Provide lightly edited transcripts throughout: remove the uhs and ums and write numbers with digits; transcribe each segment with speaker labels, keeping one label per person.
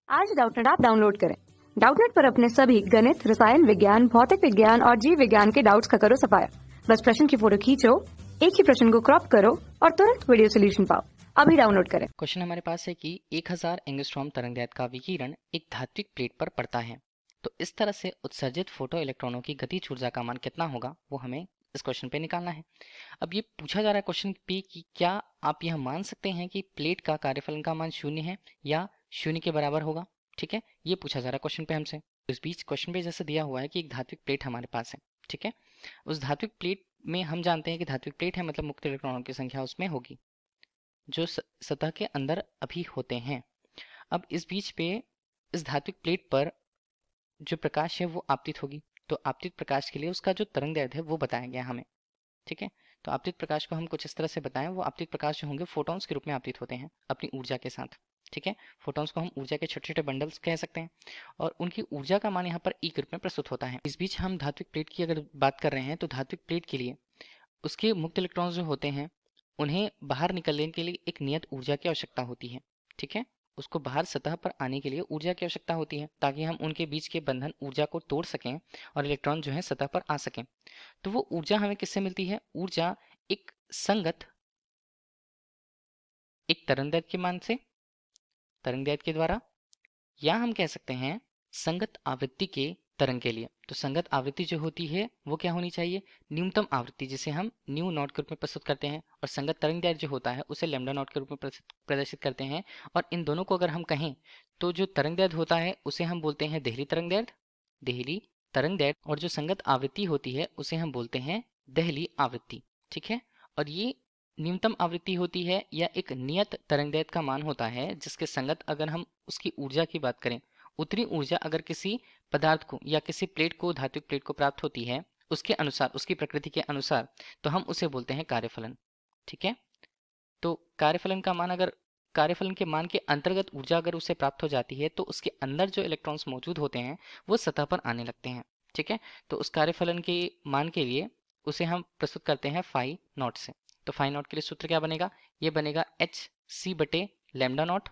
Speaker 1: आज Doubtnut app download करें। Doubtnut पर अपने सभी गणित, रसायन विज्ञान, भौतिक विज्ञान और जीव विज्ञान के डाउट्स का करो सफाया। बस प्रश्न की फोटो खींचो, एक ही प्रश्न को क्रॉप करो और तुरंत वीडियो सोल्यूशन पाओ। अभी डाउनलोड करें।
Speaker 2: क्वेश्चन हमारे पास है कि 1000 एंगस्ट्रॉम तरंगदैर्घ्य का विकिरण एक धात्विक प्लेट पर पड़ता है, तो इस तरह से उत्सर्जित फोटो इलेक्ट्रॉनों की गतिज ऊर्जा का मान कितना होगा, वो हमें इस क्वेश्चन पे निकालना है। अब ये पूछा जा रहा है क्वेश्चन पे कि क्या आप यह मान सकते हैं कि प्लेट का कार्यफलन का मान 0 है या 0 के बराबर होगा। ठीक है, ये पूछा जा रहा है क्वेश्चन पे हमसे। इस बीच क्वेश्चन पे जैसे दिया हुआ है कि एक धात्विक प्लेट हमारे पास है। ठीक है, उस धात्विक प्लेट में हम जानते हैं कि धात्विक प्लेट है मतलब मुक्त इलेक्ट्रॉनों की संख्या उसमें होगी जो सतह के अंदर अभी होते हैं। अब इस बीच पे इस धात्विक प्लेट पर जो प्रकाश है वो आपतित होगी, तो आपतित प्रकाश के लिए उसका जो तरंगदैर्घ्य है वो बताया गया हमें। ठीक है, तो आपतित प्रकाश को हम कुछ इस तरह से बताएं, वो आपतित प्रकाश जो होंगे फोटॉन्स के रूप में आपतित होते हैं अपनी ऊर्जा के साथ। ठीक है, फोटॉन्स को हम ऊर्जा के छोटे छोटे बंडल्स कह सकते हैं और उनकी ऊर्जा का मान यहाँ पर ई के रूप में प्रस्तुत होता है। इस बीच हम धात्विक प्लेट की अगर बात कर रहे हैं तो धात्विक प्लेट के लिए उसके मुक्त इलेक्ट्रॉन्स जो होते हैं उन्हें बाहर निकलने के लिए एक नियत ऊर्जा की आवश्यकता होती है। ठीक है, उसको बाहर सतह पर आने के लिए ऊर्जा की आवश्यकता होती है ताकि हम उनके बीच के बंधन ऊर्जा को तोड़ सकें और इलेक्ट्रॉन जो है सतह पर आ सकें। तो वो ऊर्जा हमें किससे मिलती है? ऊर्जा एक संगत एक तरंगदैर्घ्य के मान से, तरंगदैर्घ्य के द्वारा, या हम कह सकते हैं संगत आवृत्ति के तरंग के लिए। तो संगत आवृत्ति जो होती है वो क्या होनी चाहिए? न्यूनतम आवृत्ति, जिसे हम न्यू नॉट के रूप में प्रस्तुत करते हैं, और संगत तरंगदैर्घ्य जो होता है उसे लैम्डा नॉट के रूप में प्रदर्शित करते हैं। और इन दोनों को अगर हम कहें तो जो तरंगदैर्घ्य होता है उसे हम बोलते हैं देहली तरंगदैर्घ्य, देहली तरंगदैर्घ्य, और जो संगत आवृत्ति होती है उसे हम बोलते हैं देहली आवृत्ति। ठीक है, और ये न्यूनतम आवृत्ति होती है या एक नियत तरंगदैर्घ्य का मान होता है जिसके संगत अगर हम उसकी ऊर्जा की बात करें, उतनी ऊर्जा अगर किसी पदार्थ को या किसी प्लेट को, धात्विक प्लेट को प्राप्त होती है उसके अनुसार, उसकी प्रकृति के अनुसार, तो हम उसे बोलते हैं कार्यफलन। ठीक है, तो कार्यफलन का मान अगर कार्यफलन के मान के अंतर्गत ऊर्जा अगर उसे प्राप्त हो जाती है तो उसके अंदर जो इलेक्ट्रॉन्स मौजूद होते हैं वो सतह पर आने लगते हैं। ठीक है, तो उस कार्यफलन के मान के लिए उसे हम प्रस्तुत करते हैं फाई नॉट से। तो फाई नॉट के लिए सूत्र क्या बनेगा? ये बनेगा एच सी बटे लैम्डा नॉट,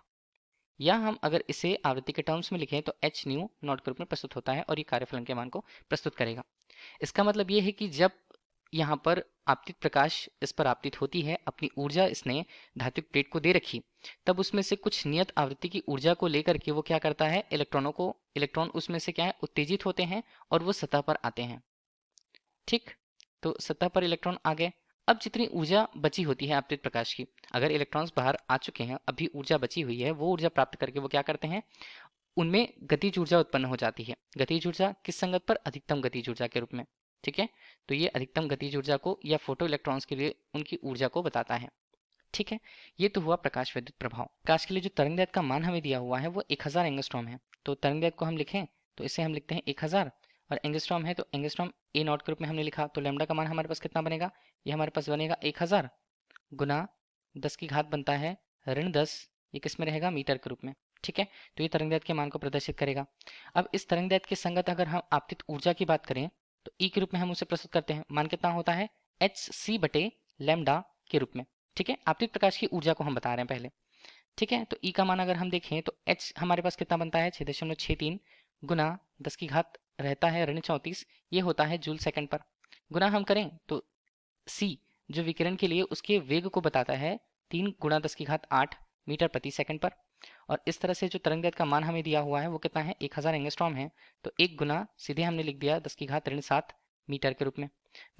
Speaker 2: या हम अगर इसे आवृत्ति के टर्म्स में लिखें तो एच न्यू नॉट के रूप में प्रस्तुत होता है और ये कार्यफलन के मान को प्रस्तुत करेगा। इसका मतलब ये है कि जब यहाँ पर आपतित प्रकाश इस पर आपतित होती है, अपनी ऊर्जा इसने धात्विक प्लेट को दे रखी, तब उसमें से कुछ नियत आवृत्ति की ऊर्जा को लेकर के वो क्या करता है, इलेक्ट्रॉन उसमें से क्या है, उत्तेजित होते हैं और वो सतह पर आते हैं। ठीक, तो सतह पर इलेक्ट्रॉन आ गए। अब जितनी ऊर्जा बची होती है आपतित प्रकाश की, अगर इलेक्ट्रॉन्स बाहर आ चुके हैं, अभी ऊर्जा बची हुई है, वो ऊर्जा प्राप्त करके वो क्या करते हैं, उनमें गतिज ऊर्जा उत्पन्न हो जाती है। गतिज ऊर्जा किस संगत पर? अधिकतम गतिज ऊर्जा के रूप में। ठीक है, तो ये अधिकतम गतिज ऊर्जा को या फोटो इलेक्ट्रॉन्स के लिए उनकी ऊर्जा को बताता है। ठीक है, ये तो हुआ प्रकाश विद्युत प्रभाव। प्रकाश के लिए जो तरंगदैर्घ्य का मान हमें दिया हुआ है वो 1000 एंगस्ट्रॉम है। तो तरंगदैर्घ्य को हम लिखें तो इसे हम लिखते हैं 1000, और एंगस्ट्रॉम है तो एंगस्ट्रॉम ए नॉट के रूप में हमने लिखा, तो लैम्डा का मान हमारे पास कितना बनेगा? ये हमारे पास बनेगा 1000 गुना 10 की घात बनता है ऋण 10, ये किस में रहेगा? मीटर के रूप में। ठीक है, तो ये तरंगदैर्घ्य के मान को प्रदर्शित करेगा। अब इस तरंगदैर्घ्य के संगत अगर हम आपतित ऊर्जा की बात करें तो ई के रूप में हम उसे प्रस्तुत करते हैं। मान कितना होता है? एच सी बटे लैम्डा के रूप में। ठीक है, आपतित प्रकाश की ऊर्जा को हम बता रहे हैं पहले। ठीक है, तो ई का मान अगर हम देखें तो एच हमारे पास कितना बनता है? 6.63 गुना 10 की घात रहता है ऋण 34, ये होता है जूल सेकंड पर। गुना हम करें तो सी जो विकिरण के लिए उसके वेग को बताता है 3 गुणा 10 की घात 8 मीटर प्रति सेकंड पर। और इस तरह से जो तरंगदैर्घ्य का मान हमें दिया हुआ है वो कितना है? 1000 एंगस्ट्रॉम है, तो एक गुना सीधे हमने लिख दिया 10 की घात ऋण 7 मीटर के रूप में।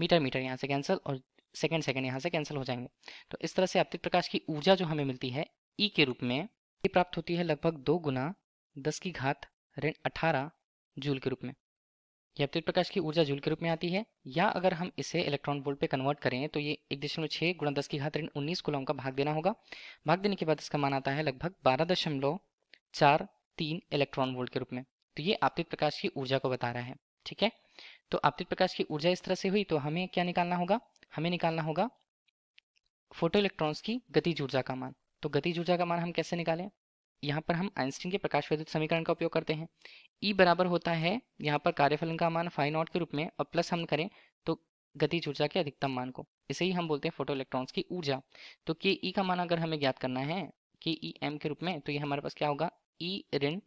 Speaker 2: मीटर मीटर यहाँ से कैंसिल और सेकंड सेकंड यहाँ से कैंसिल हो जाएंगे। तो इस तरह से आपतित प्रकाश की ऊर्जा जो हमें मिलती है ई के रूप में, ये प्राप्त होती है लगभग 2 गुना 10 की घात ऋण 18 जूल के रूप में। ये आपतित प्रकाश की ऊर्जा जूल के रूप में आती है, या अगर हम इसे इलेक्ट्रॉन वोल्ट पे कन्वर्ट करें तो ये 1.6 गुणा 10 की घात ऋण 19 कूलम का भाग देना होगा। भाग देने के बाद इसका मान आता है लगभग 12.43 इलेक्ट्रॉन वोल्ट के रूप में। तो ये आपतित प्रकाश की ऊर्जा को बता रहा है। ठीक है, तो आपतित प्रकाश की ऊर्जा इस तरह से हुई, तो हमें क्या निकालना होगा? हमें निकालना होगा फोटो इलेक्ट्रॉन्स की गतिज ऊर्जा का मान। तो गतिज ऊर्जा का मान हम कैसे निकालें? यहाँ पर हम आइंस्टीन के प्रकाश विद्युत समीकरण का उपयोग करते हैं। ई बराबर होता है यहाँ पर कार्यफलन का मान फाई नॉट के रूप में, और प्लस हम करें तो गतिज ऊर्जा के अधिकतम मान को, इसे ही हम बोलते हैं फोटो इलेक्ट्रॉन्स की ऊर्जा। तो के ई का मान अगर हमें ज्ञात करना है के ई एम के रूप में, तो ये हमारे पास क्या होगा? ई ऋण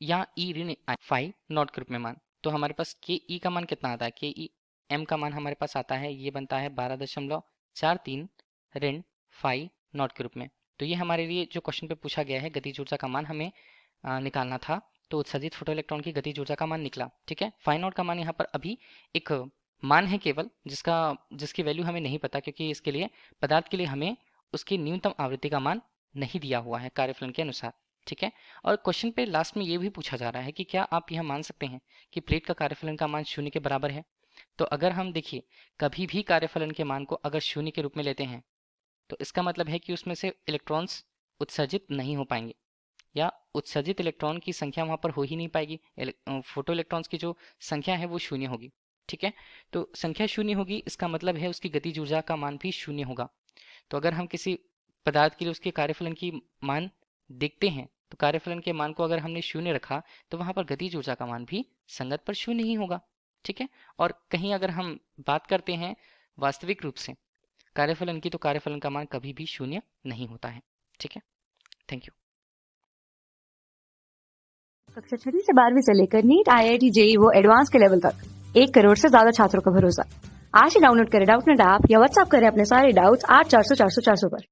Speaker 2: या ई ऋण फाई नॉट के रूप में मान, तो हमारे पास के ई का मान कितना आता है, के ई एम का मान हमारे पास आता है, ये बनता है 12.43 ऋण फाई नॉट के रूप में। तो ये हमारे लिए जो क्वेश्चन पे पूछा गया है, गतिज ऊर्जा का मान हमें निकालना था, तो उत्सर्जित फोटोइलेक्ट्रॉन की गतिज ऊर्जा का मान निकला। ठीक है, फाई नॉट का मान यहाँ पर अभी एक मान है केवल, जिसकी वैल्यू हमें नहीं पता, क्योंकि इसके लिए पदार्थ के लिए हमें उसकी न्यूनतम आवृत्ति का मान नहीं दिया हुआ है कार्यफलन के अनुसार। ठीक है, और क्वेश्चन पे लास्ट में ये भी पूछा जा रहा है कि क्या आप यह मान सकते हैं कि प्लेट का कार्यफलन का मान 0 के बराबर है। तो अगर हम देखिए कभी भी कार्यफलन के मान को अगर 0 के रूप में लेते हैं तो इसका मतलब है कि उसमें से इलेक्ट्रॉन्स उत्सर्जित नहीं हो पाएंगे, या उत्सर्जित इलेक्ट्रॉन की संख्या वहाँ पर हो ही नहीं पाएगी, फोटो इलेक्ट्रॉन्स की जो संख्या है वो 0 होगी। ठीक है, तो संख्या 0 होगी, इसका मतलब है उसकी गतिज ऊर्जा का मान भी 0 होगा। तो अगर हम किसी पदार्थ के लिए उसके कार्यफलन की मान देखते हैं तो कार्यफलन के मान को अगर हमने 0 रखा तो वहाँ पर गतिज ऊर्जा का मान भी संगत पर 0 ही होगा। ठीक है, और कहीं अगर हम बात करते हैं वास्तविक रूप से कार्यफलन की, तो कार्यफलन का मान कभी भी 0 नहीं होता है। ठीक है, थैंक यू।
Speaker 1: कक्षा 6वीं से 12वीं से लेकर नीट, IIT, JEE वो एडवांस के लेवल तक 1 करोड़ से ज्यादा छात्रों का भरोसा। आज ही डाउनलोड करें डाउटनेट ऐप या व्हाट्सएप करें अपने सारे डाउट्स 8400 400 400 पर।